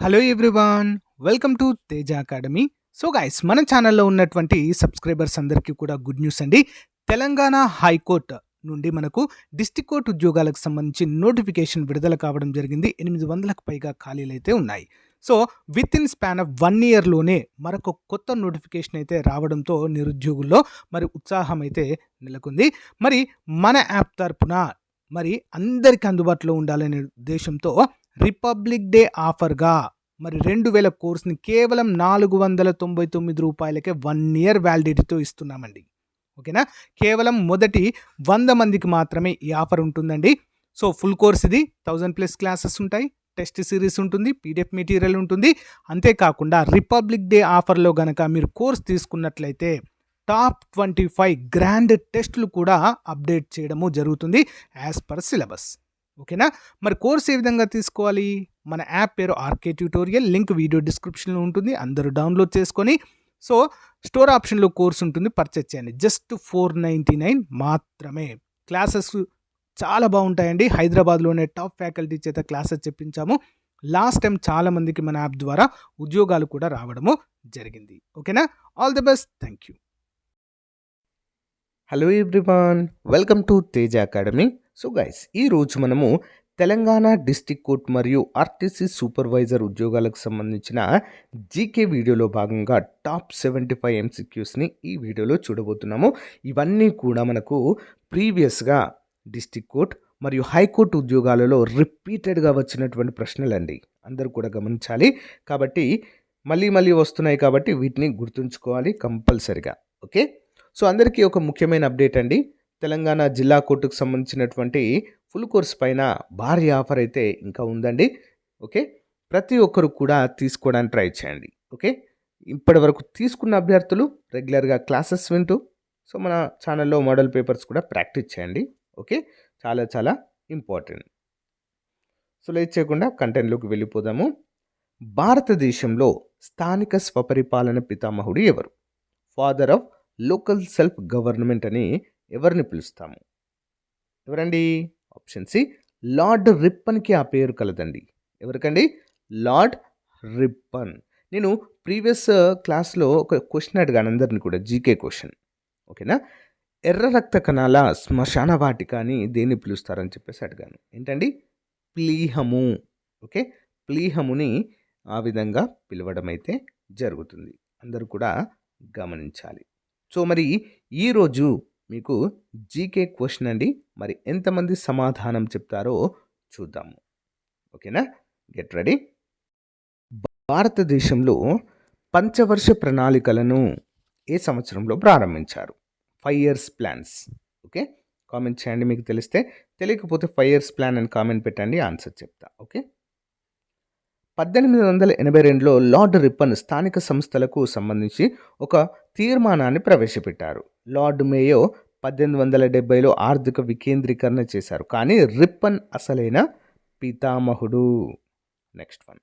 Hello everyone, welcome to Teja academy. So guys, మన ఛానల్లో ఉన్నటువంటి సబ్స్క్రైబర్స్ అందరికీ కూడా గుడ్ న్యూస్ అండి. తెలంగాణ హైకోర్టు నుండి మనకు డిస్ట్రిక్ట్ కోర్టు ఉద్యోగాలకు సంబంధించి నోటిఫికేషన్ విడుదల కావడం జరిగింది. 800కు పైగా ఖాళీలు అయితే ఉన్నాయి. So with in span of 1 ఇయర్లోనే మరొక కొత్త నోటిఫికేషన్ అయితే రావడంతో నిరుద్యోగుల్లో మరి ఉత్సాహం అయితే నెలకొంది. మరి మన యాప్ తరపున మరి అందరికి అందుబాటులో ఉండాలనే ఉద్దేశంతో రిపబ్లిక్ డే ఆఫర్‌గా మరి 2000 కోర్స్‌ని కేవలం రూ. 499కే 1 ఇయర్ వ్యాలిడిటీతో ఇస్తున్నామండి. ఓకేనా? కేవలం మొదటి 100 మందికి మాత్రమే ఈ ఆఫర్ ఉంటుందండి. సో ఫుల్ కోర్స్ ఇది 1000+ క్లాసెస్ ఉంటాయి. టెస్ట్ సిరీస్ ఉంటుంది. పీడిఎఫ్ మెటీరియల్ ఉంటుంది. అంతేకాకుండా రిపబ్లిక్ డే ఆఫర్‌లో గనక మీరు కోర్స్ తీసుకున్నట్లయితే టాప్ 25 గ్రాండ్ టెస్టులు కూడా అప్డేట్ చేయడము జరుగుతుంది యాజ్ పర్ సిలబస్. ఓకేనా? మరి కోర్స్ ఏ విధంగా తీసుకోవాలి? మన యాప్ పేరు ఆర్కే ట్యూటోరియల్. లింక్ వీడియో డిస్క్రిప్షన్‌లో ఉంటుంది. అందరూ డౌన్లోడ్ చేసుకొని సో స్టోర్ ఆప్షన్‌లో కోర్స్ ఉంటుంది. పర్చేజ్ చేయండి. జస్ట్ 499 మాత్రమే. క్లాసెస్ చాలా బాగుంటాయండి. హైదరాబాద్‌లోనే టాప్ ఫ్యాకల్టీ చేత క్లాసెస్ చెప్పించాము. లాస్ట్ టైం చాలా మందికి మన యాప్ ద్వారా ఉద్యోగాలు కూడా రావడము జరిగింది. ఓకేనా? All the best. Thank you. Hello everyone, welcome to Teja academy. So guys, ఈరోజు మనము తెలంగాణ డిస్ట్రిక్ట్ కోర్ట్ మరియు ఆర్టీసీ సూపర్వైజర్ ఉద్యోగాలకు సంబంధించిన జీకే వీడియోలో భాగంగా టాప్ 75 ఎంసీక్యూస్ని ఈ వీడియోలో చూడబోతున్నాము. ఇవన్నీ కూడా మనకు ప్రీవియస్గా డిస్ట్రిక్ట్ కోర్ట్ మరియు హైకోర్టు ఉద్యోగాలలో రిపీటెడ్గా వచ్చినటువంటి ప్రశ్నలండి. అందరూ కూడా గమనించాలి. కాబట్టి మళ్ళీ వస్తున్నాయి కాబట్టి వీటిని గుర్తుంచుకోవాలి కంపల్సరిగా. ఓకే, సో అందరికీ ఒక ముఖ్యమైన అప్డేట్ అండి. తెలంగాణ జిల్లా కోర్టుకు సంబంధించినటువంటి ఫుల్ కోర్స్ పైన భారీ ఆఫర్ అయితే ఇంకా ఉందండి. ఓకే, ప్రతి ఒక్కరు కూడా తీసుకోవడానికి ట్రై చేయండి. ఓకే, ఇప్పటి వరకు తీసుకున్న అభ్యర్థులు రెగ్యులర్గా క్లాసెస్ వింటూ సో మన ఛానల్లో మోడల్ పేపర్స్ కూడా ప్రాక్టీస్ చేయండి. ఓకే, చాలా చాలా ఇంపార్టెంట్. సో లేట్ చేయకుండా కంటెంట్లోకి వెళ్ళిపోదాము. భారతదేశంలో స్థానిక స్వపరిపాలన పితామహుడు ఎవరు? Father of local self government అని ఎవరిని పిలుస్తాము? ఎవరండి? ఆప్షన్ సి, లార్డ్ రిప్పన్కి ఆ పేరు కలదండి. ఎవరికండి? Lord Ripon. నేను ప్రీవియస్ క్లాస్లో ఒక క్వశ్చన్ అడిగాను అందరిని కూడా, జీకే క్వశ్చన్. ఓకేనా? ఎర్ర రక్త కణాల శ్మశాన వాటిక అని దేన్ని పిలుస్తారని చెప్పేసి అడిగాను. ఏంటండి? ప్లీహము. ఓకే, ప్లీహముని ఆ విధంగా పిలవడం అయితే జరుగుతుంది. అందరూ కూడా గమనించాలి. సో మరి ఈరోజు మీకు జీకే క్వశ్చన్ అండి. మరి ఎంతమంది సమాధానం చెప్తారో చూద్దాము. ఓకేనా? Get ready. భారతదేశంలో పంచవర్ష ప్రణాళికలను ఏ సంవత్సరంలో ప్రారంభించారు? 5 ఇయర్స్ ప్లాన్స్. ఓకే, కామెంట్ చేయండి మీకు తెలిస్తే. తెలియకపోతే 5 ఇయర్స్ ప్లాన్ అని కామెంట్ పెట్టండి, ఆన్సర్ చెప్తా. ఓకే, 1882లో లార్డ్ రిప్పన్ స్థానిక సంస్థలకు సంబంధించి ఒక తీర్మానాన్ని ప్రవేశపెట్టారు. లార్డ్ మేయో 1870లో ఆర్థిక వికేంద్రీకరణ చేశారు. కానీ రిప్పన్ అసలైన పితామహుడు. Next one.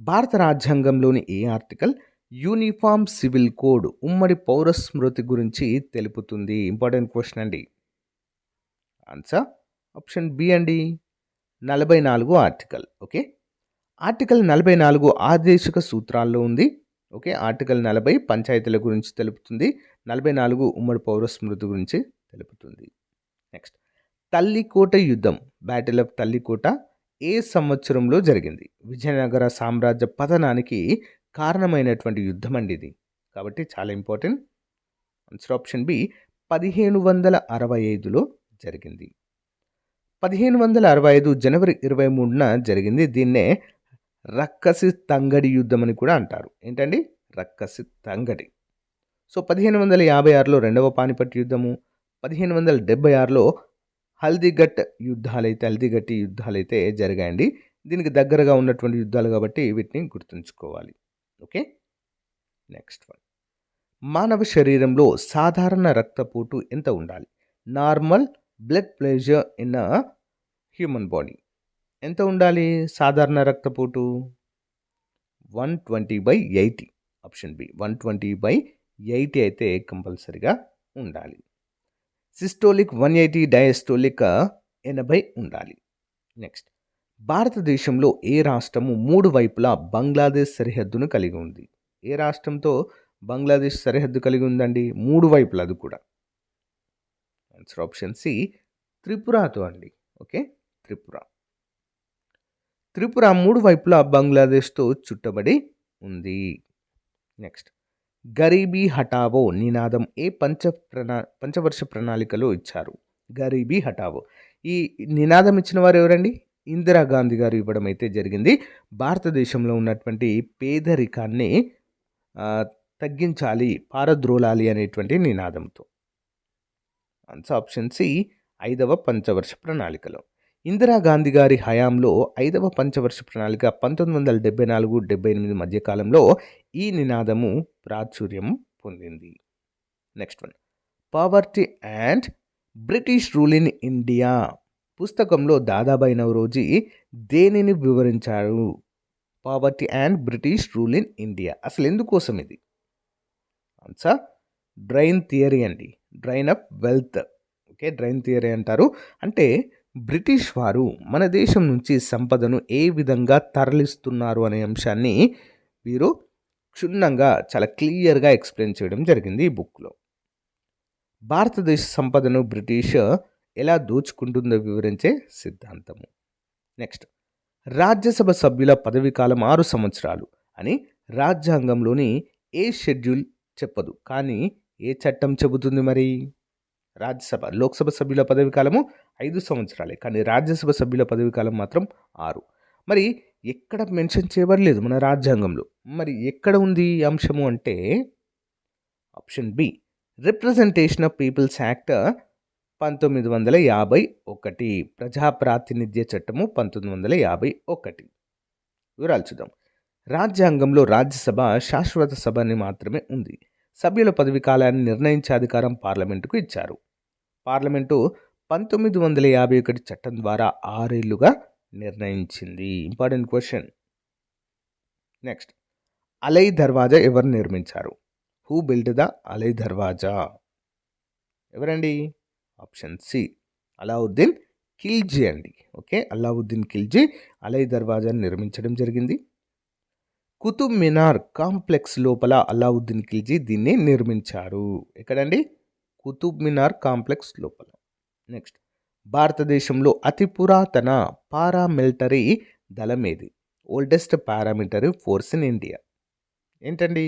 భారత రాజ్యాంగంలోని ఏ ఆర్టికల్ యూనిఫామ్ సివిల్ కోడ్ ఉమ్మడి పౌర స్మృతి గురించి తెలుపుతుంది? ఇంపార్టెంట్ క్వశ్చన్ అండి. ఆన్సర్ ఆప్షన్ బి అండి, 44 ఆర్టికల్. ఓకే, ఆర్టికల్ 44 ఆదేశిక సూత్రాల్లో ఉంది. ఓకే, ఆర్టికల్ 40 పంచాయతీల గురించి తెలుపుతుంది. 44 ఉమ్మడి పౌర స్మృతి గురించి తెలుపుతుంది. నెక్స్ట్, తల్లికోట యుద్ధం, బ్యాటిల్ ఆఫ్ తల్లికోట ఏ సంవత్సరంలో జరిగింది? విజయనగర సామ్రాజ్య పతనానికి కారణమైనటువంటి యుద్ధం అండి ఇది. కాబట్టి చాలా ఇంపార్టెంట్. ఆన్సర్ ఆప్షన్ బి, 1565లో జరిగింది. 1565 జనవరి 23న జరిగింది. దీన్నే రక్కసి తంగడి యుద్ధం అని కూడా అంటారు. ఏంటండి? రక్కసి తంగడి. సో 1556లో రెండవ పానిపట్ యుద్ధము, 1576లో హల్దీఘట్టి యుద్ధాలైతే జరిగాయండి. దీనికి దగ్గరగా ఉన్నటువంటి యుద్ధాలు కాబట్టి వీటిని గుర్తుంచుకోవాలి. Okay, next one. మానవ శరీరంలో సాధారణ రక్తపోటు ఎంత ఉండాలి? Normal blood pressure in a human body ఎంత ఉండాలి? సాధారణ రక్తపోటు 120/80. ఆప్షన్ బి, 120/80 అయితే కంపల్సరిగా ఉండాలి. సిస్టోలిక్ 180, డయాస్టోలిక్ 80 ఉండాలి. నెక్స్ట్, భారతదేశంలో ఏ రాష్ట్రము 3 వైపులా బంగ్లాదేశ్ సరిహద్దును కలిగి ఉంది? ఏ రాష్ట్రంతో బంగ్లాదేశ్ సరిహద్దు కలిగి ఉందండి? 3 వైపులా అది కూడా. ఆన్సర్ ఆప్షన్ సి త్రిపురతో అండి. ఓకే, త్రిపుర. త్రిపుర 3 వైపులా బంగ్లాదేశ్తో చుట్టబడి ఉంది. నెక్స్ట్, గరీబీ హఠావో నినాదం ఏ పంచవర్ష ప్రణాళికలో ఇచ్చారు? గరీబీ హఠావో ఈ నినాదం ఇచ్చిన వారు ఎవరండి? ఇందిరాగాంధీ గారు ఇవ్వడం అయితే జరిగింది. భారతదేశంలో ఉన్నటువంటి పేదరికాన్ని తగ్గించాలి, పారద్రోలాలి అనేటువంటి నినాదంతో. ఆన్సర్ ఆప్షన్ సి 5వ పంచవర్ష ప్రణాళికలో. ఇందిరాగాంధీ గారి హయాంలో 5వ పంచవర్ష ప్రణాళిక 1974-78 మధ్య కాలంలో ఈ నినాదము ప్రాచుర్యం పొందింది. Next one, poverty and British rule in India పుస్తకంలో దాదాబాయి నౌరోజీ దేనిని వివరించారు? Poverty and British rule in India అసలు ఎందుకోసం ఇది? ఆన్సర్ డ్రైన్ థియరీ అండి, drain of wealth. Okay, drain theory అంటారు. అంటే బ్రిటిష్ వారు మన దేశం నుంచి సంపదను ఏ విధంగా తరలిస్తున్నారు అనే అంశాన్ని వీరు క్షుణ్ణంగా చాలా క్లియర్గా ఎక్స్ప్లెయిన్ చేయడం జరిగింది ఈ బుక్లో. భారతదేశ సంపదను బ్రిటిష్ ఎలా దోచుకుంటుందో వివరించే సిద్ధాంతము. నెక్స్ట్, రాజ్యసభ సభ్యుల పదవీ కాలం 6 సంవత్సరాలు అని రాజ్యాంగంలోని ఏ షెడ్యూల్ చెప్పదు, కానీ ఏ చట్టం చెబుతుంది మరి? లోక్సభ సభ్యుల పదవీ కాలము 5 సంవత్సరాలే, కానీ రాజ్యసభ సభ్యుల పదవీ కాలం మాత్రం 6. మరి ఎక్కడ మెన్షన్ చేయబడలేదు మన రాజ్యాంగంలో. మరి ఎక్కడ ఉంది ఈ అంశము అంటే option B, representation of people's act 1951, ప్రజాప్రాతినిధ్య చట్టము 1951. వివరాలు చూద్దాం. రాజ్యాంగంలో రాజ్యసభ శాశ్వత సభని మాత్రమే ఉంది. సభ్యుల పదవీ కాలాన్ని నిర్ణయించే అధికారం పార్లమెంటుకు ఇచ్చారు. పార్లమెంటు 1951 చట్టం ద్వారా 6 ఏళ్లుగా నిర్ణయించింది. Important question. నెక్స్ట్, అలై దర్వాజా ఎవరు నిర్మించారు? హూ బిల్ట్ ద అలై దర్వాజా? ఎవరండి? ఆప్షన్ సి అలావుద్దీన్ ఖిల్జీ అండి. ఓకే, అలావుద్దీన్ ఖిల్జీ అలై దర్వాజాను నిర్మించడం జరిగింది. కుతుబ్ మినార్ కాంప్లెక్స్ లోపల అలావుద్దీన్ ఖిల్జీ దీన్ని నిర్మించారు. ఎక్కడండి? కుతుబ్ మినార్ కాంప్లెక్స్ లోపల. నెక్స్ట్, భారతదేశంలో అతి పురాతన పారామిలిటరీ దళం ఏది? Oldest paramilitary force in India ఏంటండి?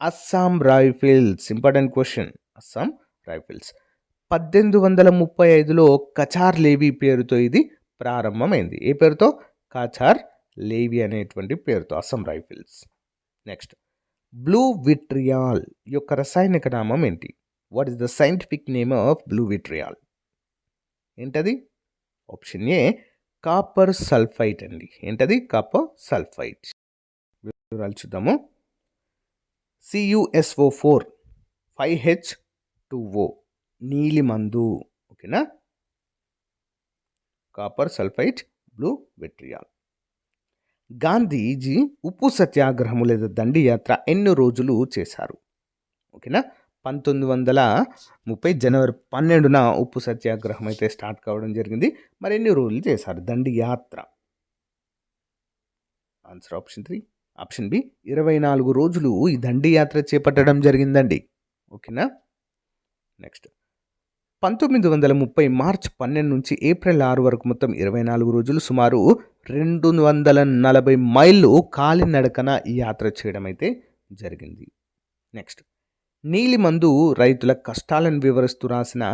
Assam rifles. Important question. Assam rifles 1835లో కచార్ లేవి పేరుతో ఇది ప్రారంభమైంది. ఏ పేరుతో? కచార్ లేవి అనేటువంటి పేరుతో Assam rifles. Next, blue vitriol యొక్క రసాయనిక నామం ఏంటి? What is the scientific name of blue vitriol? ఏంటది? ఆప్షన్ ఏ కాపర్ సల్ఫైట్ అండి. ఏంటది? Copper sulphite. వివరాలు చూద్దాము. CuSO4 5H2O నీలి మందు. ఓకేనా? Copper sulphite, blue vitriol. Gandhiji ఉప్పు సత్యాగ్రహము లేదా దండి యాత్ర ఎన్ని రోజులు చేశారు? ఓకేనా? 1930 జనవరి 12న ఉప్పు సత్యాగ్రహం అయితే స్టార్ట్ కావడం జరిగింది. మరి ఎన్ని రోజులు చేశారు దండి యాత్ర? Answer option 3. ఆప్షన్ బి 24 రోజులు ఈ దండి యాత్ర చేపట్టడం జరిగిందండి. ఓకేనా? నెక్స్ట్, 1930 మార్చ్ 12 నుంచి ఏప్రిల్ 6 వరకు మొత్తం 24 రోజులు సుమారు 240 మైళ్ళు కాలినడకన ఈ యాత్ర చేయడం అయితే జరిగింది. నెక్స్ట్, నీలిమందు రైతుల కష్టాలను వివరిస్తూ రాసిన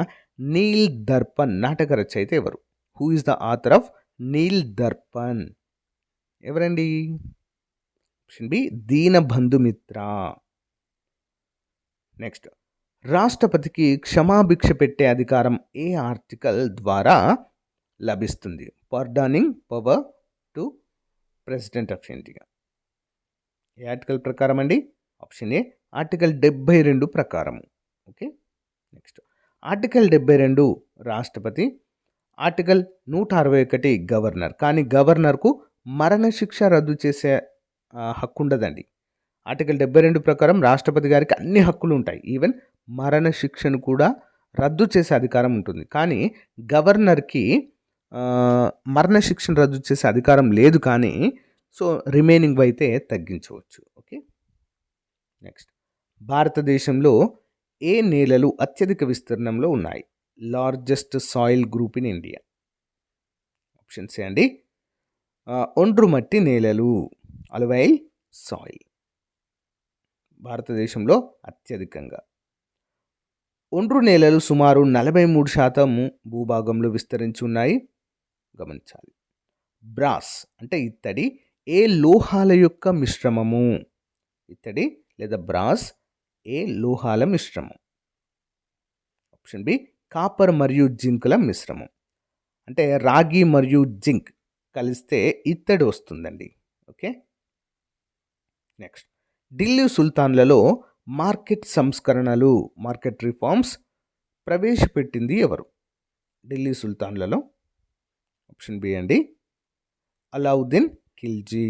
నీల్ దర్పణ్ నాటక రచయిత ఎవరు? Who is the author of Neel Darpan? ఎవరండి? Option B దీనబంధుమిత్ర. నెక్స్ట్, రాష్ట్రపతికి క్షమాభిక్ష పెట్టే అధికారం ఏ ఆర్టికల్ ద్వారా లభిస్తుంది? Pardoning power to president of India. ఏ ఆర్టికల్ ప్రకారం అండి? ఆప్షన్ ఏ ఆర్టికల్ 72 ప్రకారము. ఓకే. నెక్స్ట్, ఆర్టికల్ 72 రాష్ట్రపతి, ఆర్టికల్ 161 గవర్నర్. కానీ గవర్నర్కు మరణశిక్ష రద్దు చేసే హక్కు ఉండదండి. ఆర్టికల్ 72 ప్రకారం రాష్ట్రపతి గారికి అన్ని హక్కులు ఉంటాయి. ఈవెన్ మరణశిక్షను కూడా రద్దు చేసే అధికారం ఉంటుంది. కానీ గవర్నర్కి మరణశిక్షణ రద్దు చేసే అధికారం లేదు కానీ సో రిమైనింగ్ అయితే తగ్గించవచ్చు. ఓకే, నెక్స్ట్ భారతదేశంలో ఏ నేలలు అత్యధిక విస్తీర్ణంలో ఉన్నాయి? Largest soil group in India. Options అండి, ఒండ్రు మట్టి నేలలు, అలువైల్ సాయిల్. భారతదేశంలో అత్యధికంగా ఒండ్రు నేలలు సుమారు 43% భూభాగంలో విస్తరించి ఉన్నాయి, గమనించాలి. బ్రాస్ అంటే ఇత్తడి ఏ లోహాల యొక్క మిశ్రమము? ఇత్తడి లేదా బ్రాస్ ఏ లోహాల మిశ్రమం? ఆప్షన్ బి కాపర్ మరియు జింకుల మిశ్రమం. అంటే రాగి మరియు జింక్ కలిస్తే ఇత్తడి వస్తుందండి. ఓకే, నెక్స్ట్ ఢిల్లీ సుల్తాన్లలో మార్కెట్ సంస్కరణలు, మార్కెట్ రిఫార్మ్స్ ప్రవేశపెట్టింది ఎవరు? ఢిల్లీ సుల్తాన్లలో. ఆప్షన్ బి అండి, అలావుద్దీన్ ఖిల్జీ.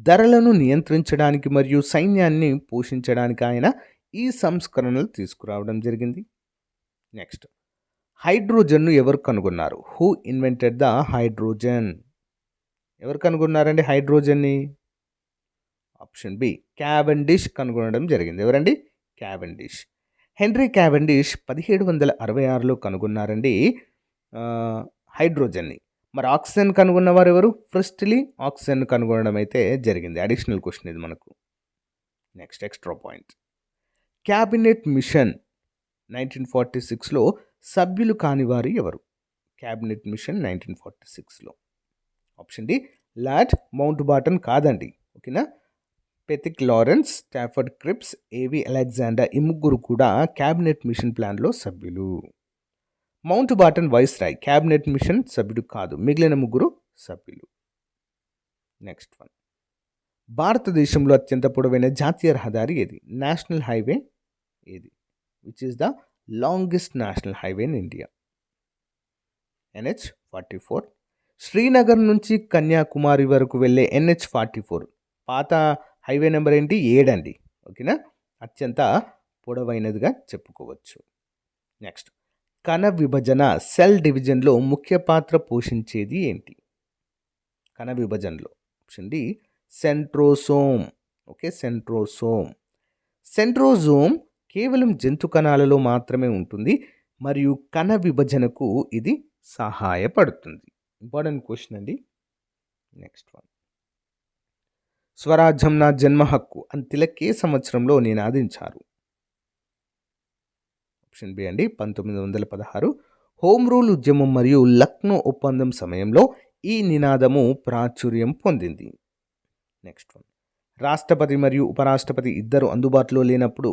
ధరలను నియంత్రించడానికి మరియు సైన్యాన్ని పోషించడానికి ఆయన ఈ సంస్కరణలు తీసుకురావడం జరిగింది. నెక్స్ట్ హైడ్రోజన్ను ఎవరు కనుగొన్నారు? Who invented the hydrogen? ఎవరు కనుగొన్నారండి హైడ్రోజన్ని? ఆప్షన్ బి క్యావెండిష్ కనుగొనడం జరిగింది. ఎవరండి? క్యావెండిష్. హెన్రీ క్యావెండిష్ 1766లో కనుగొన్నారండి హైడ్రోజన్ని. మరి ఆక్సిజన్ కనుగొన్నవారు ఎవరు? ప్రిస్ట్లీ ఆక్సిజన్ కనుగొనడం అయితే జరిగింది. అడిషనల్ క్వశ్చన్ ఇది మనకు. Next extra point. Cabinet mission 1946లో సభ్యులు కానివారు ఎవరు? క్యాబినెట్ మిషన్ 1946లో. Option D Lord Mountbatten కాదండి. ఓకేనా, పెతిక్ లారెన్స్, స్టాఫర్డ్ క్రిప్స్, ఏవి అలెగ్జాండర్ ఈ ముగ్గురు కూడా క్యాబినెట్ మిషన్ ప్లాన్లో సభ్యులు. మౌంట్ బాటన్ వైస్రాయ్, క్యాబినెట్ మిషన్ సభ్యుడు కాదు, మిగిలిన ముగ్గురు సభ్యులు. Next one. భారతదేశంలో అత్యంత పొడవైన జాతీయ రహదారి ఏది? నేషనల్ హైవే ఏది? Which is the longest national highway in India? NH-44. Srinagar నుంచి కన్యాకుమారి వరకు వెళ్ళే NH-44 పాత హైవే నెంబర్ ఏంటి? 7 అండి. ఓకేనా, అత్యంత పొడవైనదిగా చెప్పుకోవచ్చు. నెక్స్ట్ కణ విభజన, సెల్ డివిజన్లో ముఖ్య పాత్ర పోషించేది ఏంటి? కణ విభజనలో. Option D centrosome. Okay, centrosome. Centrosome కేవలం జంతు కణాలలో మాత్రమే ఉంటుంది మరియు కణ విభజనకు ఇది సహాయపడుతుంది. ఇంపార్టెంట్ క్వశ్చన్ అండి. Next one. స్వరాజ్యం నా జన్మ హక్కు అని తిలక్ ఏ సంవత్సరంలో నినాదించారు? ఆప్షన్ బి అండి 1916. హోమ్ రూల్ ఉద్యమం మరియు లక్నో ఒప్పందం సమయంలో ఈ నినాదము ప్రాచుర్యం పొందింది. Next one. రాష్ట్రపతి మరియు ఉపరాష్ట్రపతి ఇద్దరు అందుబాటులో లేనప్పుడు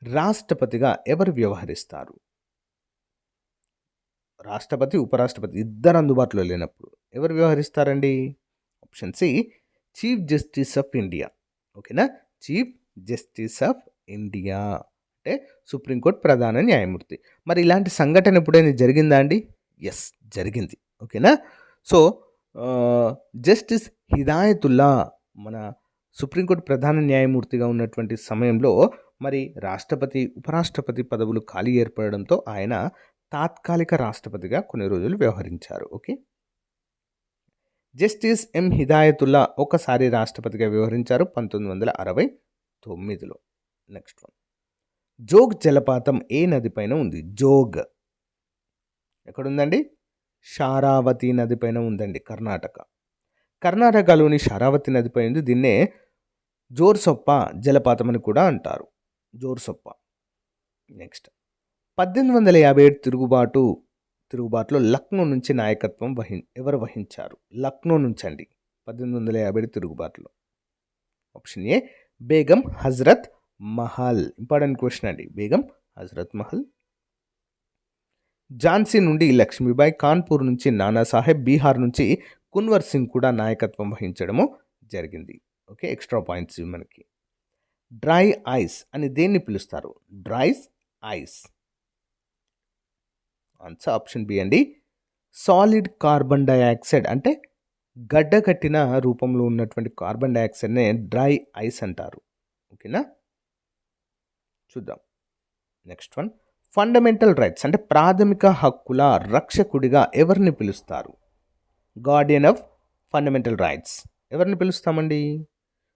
రాష్ట్రపతిగా ఎవరు వ్యవహరిస్తారు? రాష్ట్రపతి ఉపరాష్ట్రపతి ఇద్దరు అందుబాటులో లేనప్పుడు ఎవరు వ్యవహరిస్తారండి? Option C chief justice of India. ఓకేనా, చీఫ్ జస్టిస్ ఆఫ్ ఇండియా అంటే సుప్రీంకోర్టు ప్రధాన న్యాయమూర్తి. మరి ఇలాంటి సంఘటన ఎప్పుడైనా జరిగిందా అండి? ఎస్, జరిగింది. ఓకేనా, సో జస్టిస్ హిదాయతుల్లా మన సుప్రీంకోర్టు ప్రధాన న్యాయమూర్తిగా ఉన్నటువంటి సమయంలో మరి రాష్ట్రపతి ఉపరాష్ట్రపతి పదవులు ఖాళీ ఏర్పడడంతో ఆయన తాత్కాలిక రాష్ట్రపతిగా కొన్ని రోజులు వ్యవహరించారు. ఓకే, జస్టిస్ ఎం హిదాయతుల్లా ఒకసారి రాష్ట్రపతిగా వ్యవహరించారు 1969లో. Next one. జోగ్ జలపాతం ఏ నది పైన ఉంది? జోగ్ ఎక్కడుందండి? శారావతి నది పైన ఉందండి, కర్ణాటక. కర్ణాటకలోని శారావతి నదిపై ఉంది. దీన్నే జోర్సొప్ప జలపాతం అని కూడా అంటారు, జోర్సొప్ప. నెక్స్ట్ 1857 తిరుగుబాటులో లక్నో నుంచి నాయకత్వం ఎవరు వహించారు? లక్నో నుంచి అండి 1857 తిరుగుబాటులో. Option A Begum Hazrat Mahal. Important question అండి, బేగం హజరత్ మహల్. ఝాన్సీ నుండి లక్ష్మీబాయి, కాన్పూర్ నుంచి నానాసాహెబ్, బీహార్ నుంచి కున్వర్ సింగ్ కూడా నాయకత్వం వహించడము జరిగింది. ఓకే, ఎక్స్ట్రా పాయింట్స్ మనకి. డ్రై ఐస్ అని దేన్ని పిలుస్తారు? Dries ice. Answer option B అండి సాలిడ్ కార్బన్ డైఆక్సైడ్ అంటే గడ్డ కట్టిన రూపంలో ఉన్నటువంటి కార్బన్ డైఆక్సైడ్నే డ్రై ఐస్ అంటారు. ఓకేనా, చూద్దాం. Next one. ఫండమెంటల్ రైట్స్ అంటే ప్రాథమిక హక్కుల రక్షకుడిగా ఎవరిని పిలుస్తారు? గార్డియన్ ఆఫ్ ఫండమెంటల్ రైట్స్ ఎవరిని పిలుస్తామండి?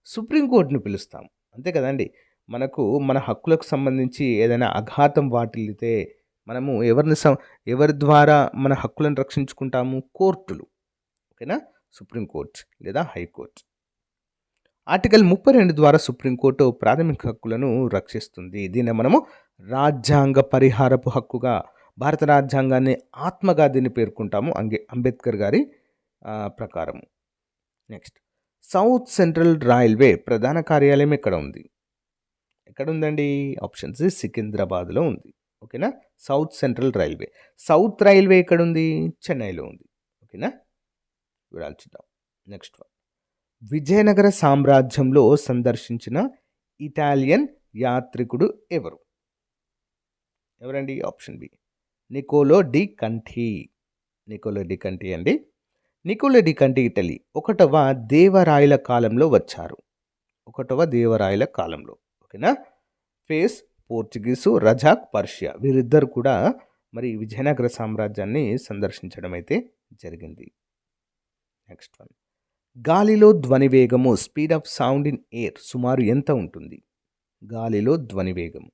సుప్రీంకోర్టుని పిలుస్తాం. అంతే కదండి. మనకు మన హక్కులకు సంబంధించి ఏదైనా అఘాతం వాటిల్లితే మనము ఎవరి ద్వారా మన హక్కులను రక్షించుకుంటాము? కోర్టులు. ఓకేనా? సుప్రీంకోర్టు లేదా హైకోర్టు. ఆర్టికల్ 32 ద్వారా సుప్రీంకోర్టు ప్రాథమిక హక్కులను రక్షిస్తుంది. దీన్ని మనము రాజ్యాంగ పరిహారపు హక్కుగా, భారత రాజ్యాంగాన్ని ఆత్మగా దీన్ని పేర్కొంటాము అంబేద్కర్ గారి ప్రకారం. నెక్స్ట్, సౌత్ సెంట్రల్ రైల్వే ప్రధాన కార్యాలయం ఎక్కడ ఉంది? ఎక్కడ ఉందండి? ఆప్షన్ సి సికింద్రాబాద్లో ఉంది. ఓకేనా? South central railway. South railway ఎక్కడ ఉంది? చెన్నైలో ఉంది. ఓకేనా? వివరాలు చూద్దాం. నెక్స్ట్ వన్, విజయనగర సామ్రాజ్యంలో సందర్శించిన ఇటాలియన్ యాత్రికుడు ఎవరు? ఎవరండి? Option B Niccolo de Conti. Niccolo de Conti అండి. నికోలో డి కంఠి ఇటలీ 1వ దేవరాయల కాలంలో వచ్చారు. 1వ దేవరాయల కాలంలో. ఓకేనా? ఫేస్ పోర్చుగీసు, రజాక్ పర్షియా వీరిద్దరు కూడా మరి విజయనగర సామ్రాజ్యాన్ని సందర్శించడం అయితే జరిగింది. నెక్స్ట్ వన్, గాలిలో ధ్వని వేగము speed of sound in air సుమారు ఎంత ఉంటుంది? గాలిలో ధ్వని వేగము.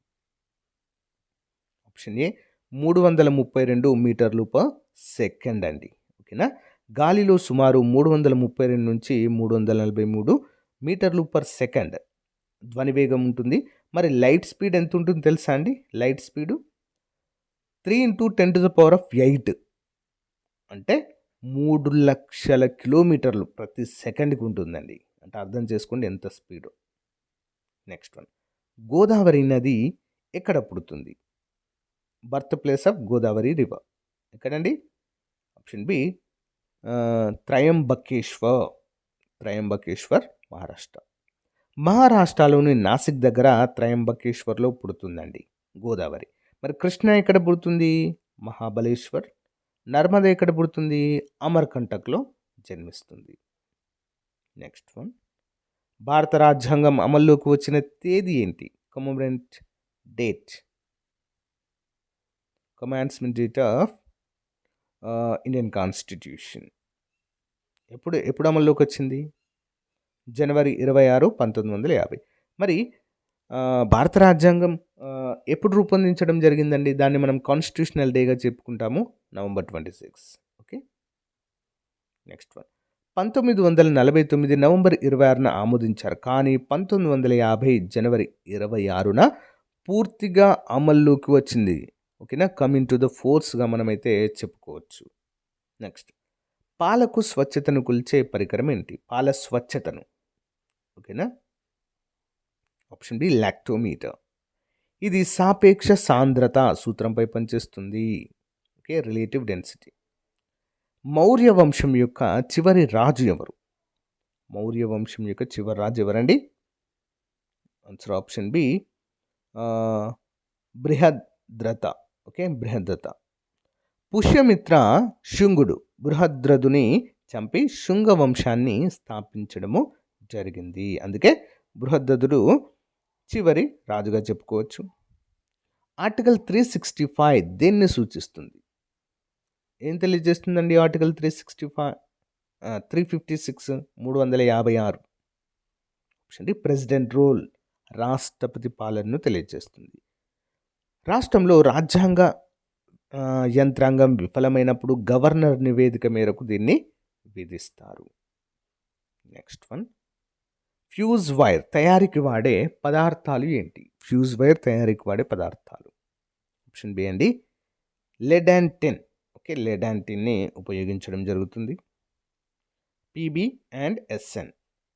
ఆప్షన్ ఏ 332 మీటర్లు పర్ సెకండ్ అండి. ఓకేనా? గాలిలో సుమారు 332 నుంచి 343 మీటర్లు పర్ సెకండ్ ధ్వని వేగం ఉంటుంది. మరి లైట్ స్పీడ్ ఎంత ఉంటుంది తెలుసా అండి? లైట్ స్పీడు 3 × 10⁸ అంటే 3,00,000 కిలోమీటర్లు ప్రతి సెకండ్కి ఉంటుందండి. అంటే అర్థం చేసుకోండి ఎంత స్పీడు. నెక్స్ట్ వన్, గోదావరి నది ఎక్కడ పుడుతుంది? Birth place of Godavari river ఎక్కడండి? Option B Trimbakeshwar. త్రయంబకేశ్వర్, మహారాష్ట్ర. మహారాష్ట్రలోని నాసిక్ దగ్గర త్రయంబకేశ్వర్లో పుడుతుందండి గోదావరి. మరి కృష్ణ ఎక్కడ పుడుతుంది? మహాబలేశ్వర్. నర్మద ఎక్కడ పుడుతుంది? అమర్కంటక్లో జన్మిస్తుంది. నెక్స్ట్ వన్, భారత రాజ్యాంగం అమల్లోకి వచ్చిన తేదీ ఏంటి? Commemorate date. Commencement date of Indian constitution ఎప్పుడు అమల్లోకి వచ్చింది? జనవరి 26, 1950. మరి భారత రాజ్యాంగం ఎప్పుడు రూపొందించడం జరిగిందండి? దాన్ని మనం కాన్స్టిట్యూషనల్ డేగా చెప్పుకుంటాము, November 26. Okay. Next one, 1949 November 26న ఆమోదించారు. కానీ 1950 జనవరి 26న పూర్తిగా అమల్లోకి వచ్చింది. ఓకేనా? కమింగ్ టు ద ఫోర్స్గా మనమైతే చెప్పుకోవచ్చు. నెక్స్ట్, పాలకు స్వచ్ఛతను కొలిచే పరికరం ఏంటి? పాల స్వచ్ఛతను. ఓకేనా? Option B lactometer. ఇది సాపేక్ష సాంద్రత సూత్రంపై పనిచేస్తుంది. Okay, relative density. మౌర్య వంశం యొక్క చివరి రాజు ఎవరు? మౌర్య వంశం యొక్క చివరి రాజు ఎవరండి? Answer option B Brihadratha. Okay, Brihadratha. Pushyamitra శుంగుడు బృహద్రథుని చంపి శుంగ వంశాన్ని స్థాపించడము జరిగింది. అందుకే బృహద్రథుడు చివరి రాజుగా చెప్పుకోవచ్చు. ఆర్టికల్ 365 దేన్ని సూచిస్తుంది? ఏం తెలియజేస్తుందండి article 356? 356 option D president rule, రాష్ట్రపతి పాలనను తెలియజేస్తుంది. రాష్ట్రంలో రాజ్యాంగ యంత్రాంగం విఫలమైనప్పుడు గవర్నర్ నివేదిక మేరకు దీన్ని విధిస్తారు. నెక్స్ట్ వన్, ఫ్యూజ్ వైర్ తయారీకి వాడే పదార్థాలు ఏంటి? ఫ్యూజ్ వైర్ తయారీకి వాడే పదార్థాలు. ఆప్షన్ బి అండి lead and tin. Okay, lead and టిన్ని ఉపయోగించడం జరుగుతుంది. PB and SN.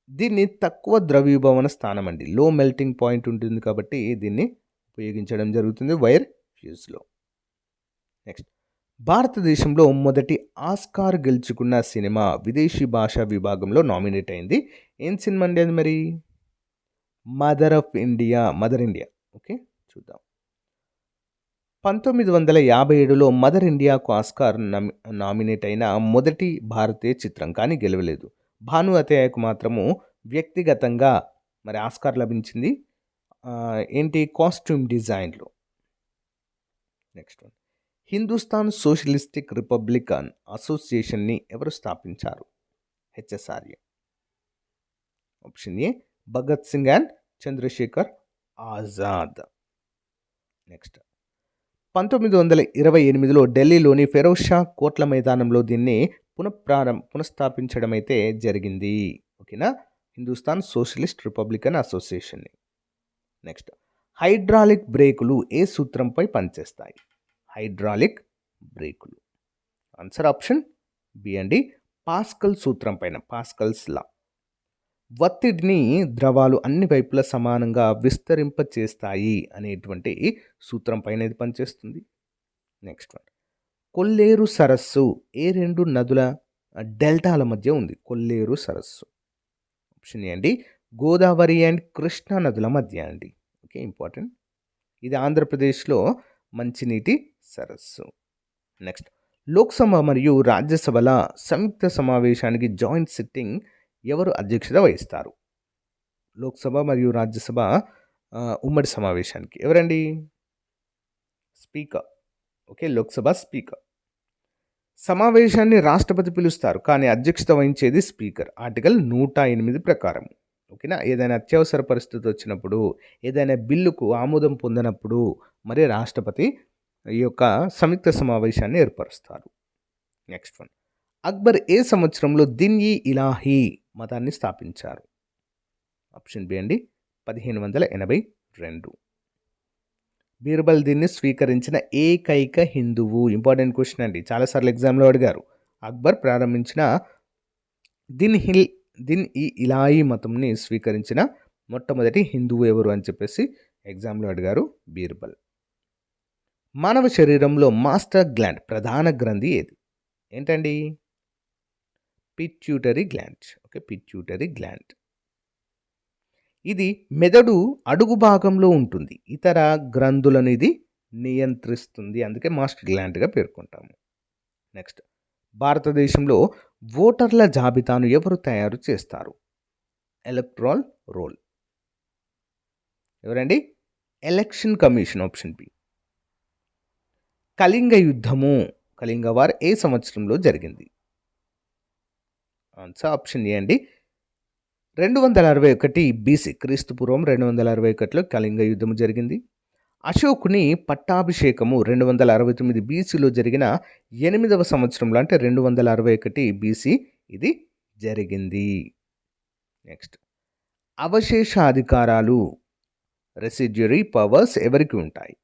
దీన్ని తక్కువ ద్రవీభవన స్థానం అండి, లో మెల్టింగ్ పాయింట్ ఉంటుంది కాబట్టి దీన్ని ఉపయోగించడం జరుగుతుంది వైర్ ఫ్యూజ్లో. నెక్స్ట్, భారతదేశంలో మొదటి ఆస్కార్ గెలుచుకున్న సినిమా విదేశీ భాషా విభాగంలో నామినేట్ అయింది. ఏం సినిమా అండి అది? మరి మదర్ ఇండియా. ఓకే, చూద్దాం. 1957లో మదర్ ఇండియాకు ఆస్కార్ నామినేట్ అయిన మొదటి భారతీయ చిత్రం, కానీ గెలవలేదు. భాను అతయ్యకు మాత్రము వ్యక్తిగతంగా మరి ఆస్కార్ లభించింది. ఏంటి? కాస్ట్యూమ్ డిజైన్లో. Next one, Hindustan socialistic republican అసోసియేషన్ని ఎవరు స్థాపించారు? HSRA. Option A Bhagat Singh and Chandrashekhar Azad. Next 1928లో ఢిల్లీలోని ఫిరోజ్ షా కోట్ల మైదానంలో దీన్ని పునఃస్థాపించడం అయితే జరిగింది. ఓకేనా, హిందుస్థాన్ సోషలిస్ట్ రిపబ్లికన్ అసోసియేషన్ని. నెక్స్ట్ హైడ్రాలిక్ బ్రేకులు ఏ సూత్రంపై పనిచేస్తాయి? హైడ్రాలిక్ బ్రేకులు. ఆన్సర్ ఆప్షన్ బి అండి, పాస్కల్ సూత్రం పైన, పాస్కల్స్ లా. ఒత్తిడిని ద్రవాలు అన్ని వైపులా సమానంగా విస్తరింపచేస్తాయి అనేటువంటి సూత్రం పైన ఇది పనిచేస్తుంది. నెక్స్ట్ వన్, కొల్లేరు సరస్సు ఏ రెండు నదుల డెల్టాల మధ్య ఉంది? కొల్లేరు సరస్సు. ఆప్షన్ ఏ అండి, గోదావరి అండ్ కృష్ణా నదుల మధ్య అండి. Okay, important. ఇది ఆంధ్రప్రదేశ్లో మంచినీటి సరస్సు. నెక్స్ట్, లోక్సభ మరియు రాజ్యసభల సంయుక్త సమావేశానికి జాయింట్ సిట్టింగ్ ఎవరు అధ్యక్షత వహిస్తారు? లోక్సభ మరియు రాజ్యసభ ఉమ్మడి సమావేశానికి ఎవరండి? స్పీకర్. Okay, Lok Sabha speaker. సమావేశాన్ని రాష్ట్రపతి పిలుస్తారు, కానీ అధ్యక్షత వహించేది స్పీకర్. ఆర్టికల్ 108 ప్రకారం. ఓకేనా, ఏదైనా అత్యవసర పరిస్థితి వచ్చినప్పుడు, ఏదైనా బిల్లుకు ఆమోదం పొందినప్పుడు మరి రాష్ట్రపతి ఈ యొక్క సంయుక్త సమావేశాన్ని ఏర్పరుస్తారు. నెక్స్ట్ వన్, అక్బర్ ఏ సంవత్సరంలో దిన్-ఇ ఇలాహీ మతాన్ని స్థాపించారు? ఆప్షన్ బి అండి, 1582. బీర్బల్ దీన్ని స్వీకరించిన ఏకైక హిందువు. ఇంపార్టెంట్ క్వశ్చన్ అండి, చాలాసార్లు ఎగ్జామ్లో అడిగారు. అక్బర్ ప్రారంభించిన దిన్-ఇ ఇలాహీ మతంని స్వీకరించిన మొట్టమొదటి హిందువు ఎవరు అని చెప్పేసి ఎగ్జామ్లో అడిగారు. బీర్బల్. మానవ శరీరంలో మాస్టర్ గ్లాండ్ ప్రధాన గ్రంథి ఏది? ఏంటండి? Pituitary gland. Okay, pituitary gland. ఇది మెదడు అడుగు భాగంలో ఉంటుంది. ఇతర గ్రంథులను ఇది నియంత్రిస్తుంది, అందుకే మాస్టర్ గ్లాండ్గా పేర్కొంటాము. నెక్స్ట్, భారతదేశంలో ఓటర్ల జాబితాను ఎవరు తయారు చేస్తారు? Electoral roll. ఎవరండి? Election commission. Option B. Kalinga యుద్ధము, కళింగ వార్ ఏ సంవత్సరంలో జరిగింది? ఆన్సర్ ఆప్షన్ ఏ అండి, 261 బీసీ, క్రీస్తుపూర్వం 261లో కళింగ యుద్ధం జరిగింది. అశోకుని పట్టాభిషేకము 269 బీసీలో జరిగిన 8వ సంవత్సరంలో, అంటే 261 బీసీ ఇది జరిగింది. నెక్స్ట్, అవశేషాధికారాలు రెసిడ్యూరీ పవర్స్ ఎవరికి ఉంటాయి?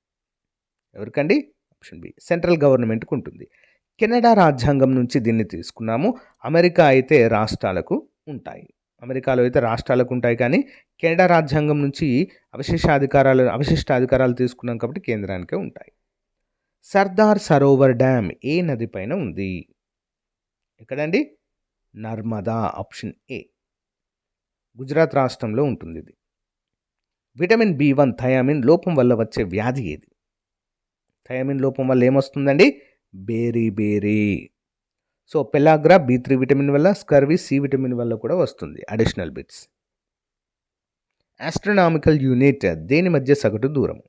ఎవరికండి? ఆప్షన్ బి, సెంట్రల్ గవర్నమెంట్కి ఉంటుంది. కెనడా రాజ్యాంగం నుంచి దీన్ని తీసుకున్నాము. అమెరికా అయితే రాష్ట్రాలకు ఉంటాయి. అమెరికాలో అయితే రాష్ట్రాలకు ఉంటాయి, కానీ కెనడా రాజ్యాంగం నుంచి అవశిష్టాధికారాలు తీసుకున్నాం కాబట్టి కేంద్రానికే ఉంటాయి. సర్దార్ సరోవర్ డ్యామ్ ఏ నది పైన ఉంది? ఎక్కడండి? నర్మదా. ఆప్షన్ ఏ, గుజరాత్ రాష్ట్రంలో ఉంటుంది ఇది. విటమిన్ B1 థయామిన్ లోపం వల్ల వచ్చే వ్యాధి ఏది? థయామిన్ లోపం వల్ల ఏమొస్తుందండి? బేరీ. సో పెలాగ్రా B3 విటమిన్ వల్ల, స్కర్వీ C విటమిన్ వల్ల కూడా వస్తుంది. Additional bits. ఆస్ట్రనామికల్ యూనిట్ దేని మధ్య సగటు దూరం?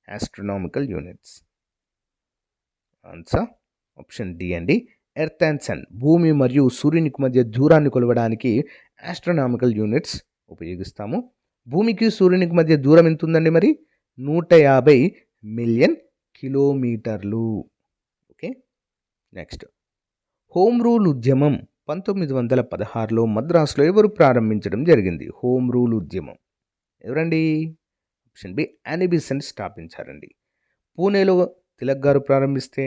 Astronomical units. Answer option D అండి, ఎర్త్ అండ్ సన్, భూమి మరియు సూర్యునికి మధ్య దూరాన్ని కొలవడానికి ఆస్ట్రనామికల్ యూనిట్స్ ఉపయోగిస్తాము. భూమికి సూర్యునికి మధ్య దూరం ఎంత ఉందండి? మరి 150 మిలియన్ కిలోమీటర్లు. ఓకే, నెక్స్ట్, హోమ్ రూల్ ఉద్యమం 1916లో మద్రాసులో ఎవరు ప్రారంభించడం జరిగింది? హోమ్ రూల్ ఉద్యమం ఎవరండి? ఆప్షన్ బి, యానీ బీసెంట్ స్థాపించారండి. పూణేలో తిలక్ గారు ప్రారంభిస్తే,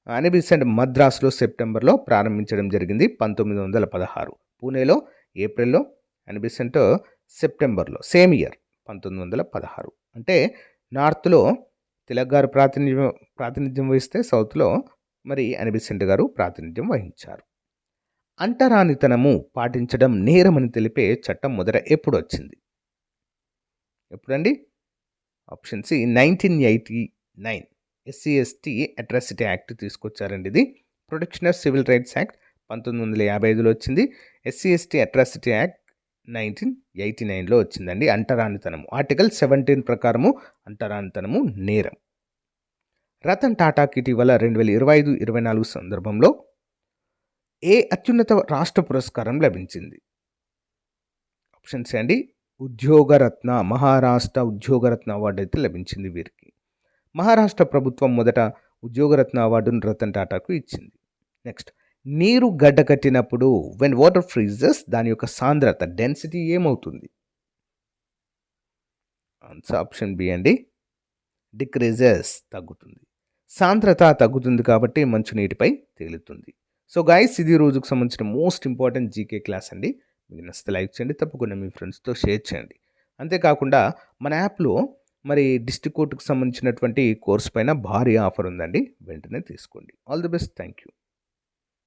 యానీ బీసెంట్ మద్రాసులో సెప్టెంబర్లో ప్రారంభించడం జరిగింది 1916. పూణేలో ఏప్రిల్లో, యానీ బీసెంట్ సెప్టెంబర్లో, సేమ్ ఇయర్ 1916. అంటే నార్త్లో తిలక్ గారు ప్రాతినిధ్యం వహిస్తే సౌత్లో మరి యానీ బీసెంట్ గారు ప్రాతినిధ్యం వహించారు. అంటరానితనము పాటించడం నేరమని తెలిపే చట్టం మొదట ఎప్పుడు వచ్చింది? ఎప్పుడండి? Option C, 1989 SC/ST atrocity act తీసుకొచ్చారండి. ఇది protection of civil rights act 1955లో వచ్చింది. SC/ST అట్రాసిటీ యాక్ట్ 1989లో వచ్చిందండి. అంటరానితనము ఆర్టికల్ 17 ప్రకారము అంటరానితనము నేరం. రతన్ టాటాకి ఇటీవల 2025-24 సందర్భంలో ఏ అత్యున్నత రాష్ట్ర పురస్కారం లభించింది? ఆప్షన్స్ అండి. ఉద్యోగరత్న, మహారాష్ట్ర ఉద్యోగరత్న అవార్డు అయితే లభించింది వీరికి. మహారాష్ట్ర ప్రభుత్వం మొదట ఉద్యోగరత్న అవార్డును రతన్ టాటాకు ఇచ్చింది. నెక్స్ట్, నీరు గడ్డకట్టినప్పుడు వెన్ వాటర్ ఫ్రీజెస్ దాని యొక్క సాంద్రత డెన్సిటీ ఏమవుతుంది? ఆన్సర్ ఆప్షన్ బి అండి, డిక్రీజెస్, తగ్గుతుంది. సాంద్రత తగ్గుతుంది కాబట్టి మంచునీటిపై తేలుతుంది. సో గైస్, ఇది రోజుకు సంబంధించిన మోస్ట్ ఇంపార్టెంట్ జీకే క్లాస్ అండి. మీకు నచ్చితే లైక్ చేయండి, తప్పకుండా మీ ఫ్రెండ్స్తో షేర్ చేయండి. అంతేకాకుండా మన యాప్లో మరి డిస్ట్రిక్ట్ కోర్టుకు సంబంధించినటువంటి కోర్స్ పైన భారీ ఆఫర్ ఉందండి, వెంటనే తీసుకోండి. All the best, thank you.